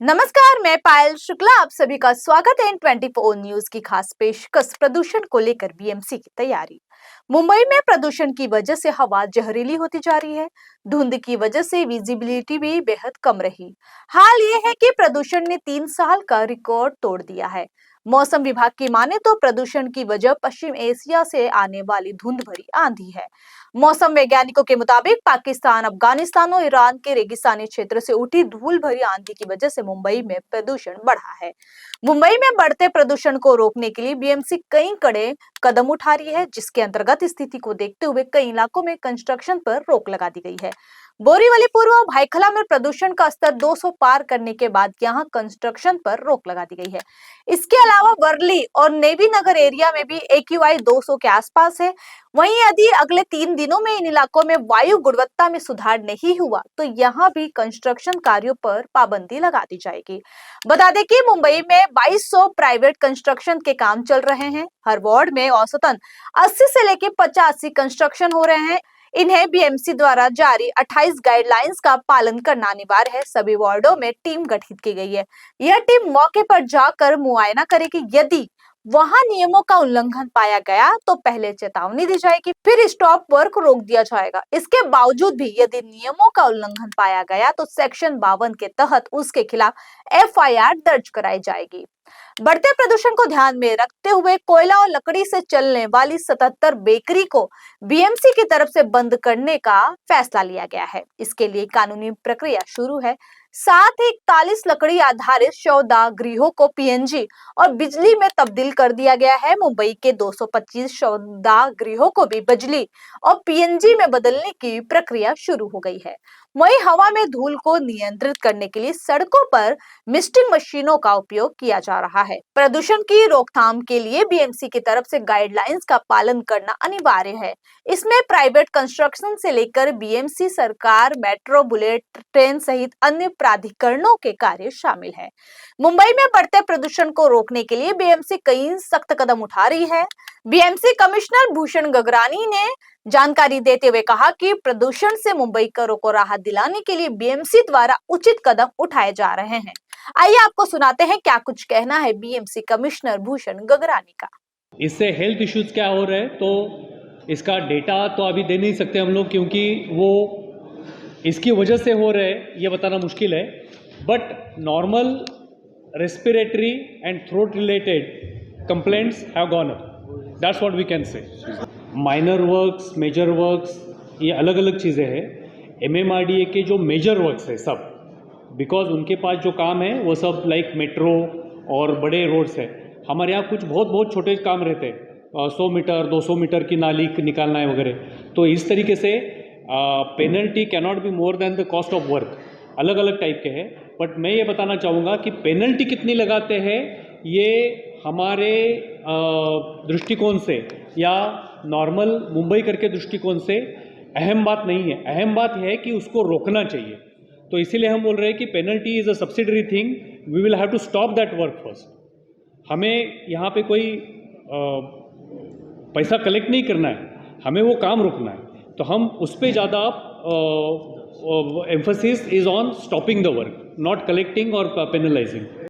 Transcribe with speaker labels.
Speaker 1: नमस्कार, मैं पायल शुक्ला आप सभी का स्वागत है इन 24 न्यूज की खास पेशकश प्रदूषण को लेकर बीएमसी की तैयारी। मुंबई में प्रदूषण की वजह से हवा जहरीली होती जा रही है। धुंध की वजह से विजिबिलिटी भी बेहद कम रही। हाल ये है कि प्रदूषण ने 3 साल का रिकॉर्ड तोड़ दिया है। मौसम विभाग की माने तो प्रदूषण की वजह पश्चिम एशिया से आने वाली धुंध भरी आंधी है। मौसम वैज्ञानिकों के मुताबिक पाकिस्तान, अफगानिस्तान और ईरान के रेगिस्तानी क्षेत्र से उठी धूल भरी आंधी की वजह से मुंबई में प्रदूषण बढ़ा है। मुंबई में बढ़ते प्रदूषण को रोकने के लिए बीएमसी कई कड़े कदम उठा रही है, जिसके अंतर्गत स्थिति को देखते हुए कई इलाकों में कंस्ट्रक्शन पर रोक लगा दी गई है। बोरीवली पूर्व और भाईखला में प्रदूषण का स्तर 200 पार करने के बाद यहां कंस्ट्रक्शन पर रोक लगा दी गई है। इसके अलावा वर्ली और नेवी नगर एरिया में भी AQI 200 के आसपास है। वहीं यदि अगले 3 दिनों में इन इलाकों में वायु गुणवत्ता में सुधार नहीं हुआ तो यहाँ भी कंस्ट्रक्शन कार्यों पर पाबंदी लगा दी जाएगी। बता दें कि मुंबई में 2200 प्राइवेट कंस्ट्रक्शन के काम चल रहे हैं। हर वार्ड में औसतन 80 से लेकर 85 कंस्ट्रक्शन हो रहे हैं। इन्हें बीएमसी द्वारा जारी 28 गाइडलाइंस का पालन करना अनिवार्य है। सभी वार्डों में टीम गठित की गई है। यह टीम मौके पर जाकर मुआयना करेगी। यदि वहां नियमों का उल्लंघन पाया गया तो पहले चेतावनी दी जाएगी, फिर स्टॉप वर्क रोक दिया जाएगा। इसके बावजूद भी यदि नियमों का उल्लंघन पाया गया तो सेक्शन 52 के तहत उसके खिलाफ FIR दर्ज कराई जाएगी। बढ़ते प्रदूषण को ध्यान में रखते हुए कोयला और लकड़ी से चलने वाली 77 बेकरी को बीएमसी की तरफ से बंद करने का फैसला लिया गया है। इसके लिए कानूनी प्रक्रिया शुरू है। साथ ही 41 लकड़ी आधारित शवदाह गृहों को PNG और बिजली में तब्दील कर दिया गया है। मुंबई के 225 शवदाह गृहों को भी बिजली और PNG में बदलने की प्रक्रिया शुरू हो गई है। वहीं हवा में धूल को नियंत्रित करने के लिए सड़कों पर मिस्टिंग मशीनों का उपयोग किया जा रहा है। प्रदूषण की रोकथाम के लिए बीएमसी की तरफ से गाइडलाइंस का पालन करना अनिवार्य है। इसमें प्राइवेट कंस्ट्रक्शन से लेकर बीएमसी, सरकार, मेट्रो, बुलेट ट्रेन सहित अन्य प्राधिकरणों के कार्य शामिल है। मुंबई में बढ़ते प्रदूषण को रोकने के लिए बीएमसी कई सख्त कदम उठा रही है। बीएमसी कमिश्नर भूषण गगरानी ने जानकारी देते हुए कहा कि प्रदूषण से मुंबईकरों को राहत दिलाने के लिए बीएमसी द्वारा उचित कदम उठाए जा रहे हैं। आइए आपको सुनाते हैं क्या कुछ कहना है बीएमसी कमिश्नर भूषण गगरानी का।
Speaker 2: इससे हेल्थ इश्यूज क्या हो रहे हैं तो इसका डेटा तो अभी दे नहीं सकते हम लोग, क्योंकि वो इसकी वजह से हो रहे हैं ये बताना मुश्किल है। But normal respiratory and throat related complaints have gone up, that's what we can say. Minor works, major works, ये अलग अलग चीज़ें हैं। MMRDA के जो मेजर वर्क्स है सब, बिकॉज उनके पास जो काम है वो सब लाइक मेट्रो और बड़े रोड्स है। हमारे यहाँ कुछ बहुत बहुत छोटे काम रहते हैं, 100 मीटर 200 मीटर की नाली निकालना है वगैरह। तो इस तरीके से penalty cannot be more than the cost of work, अलग अलग टाइप के हैं। बट मैं ये बताना चाहूँगा कि पेनल्टी कितनी लगाते हैं ये हमारे दृष्टिकोण से या नॉर्मल मुंबई करके दृष्टिकोण से अहम बात नहीं है। अहम बात है कि उसको रोकना चाहिए। तो इसीलिए हम बोल रहे हैं कि penalty is a subsidiary thing, we will have to stop that work first. हमें यहाँ पे कोई पैसा कलेक्ट नहीं करना है, हमें वो काम रोकना है। तो हम उस पर ज़्यादा emphasis is on stopping the work, not collecting और पेनलाइजिंग।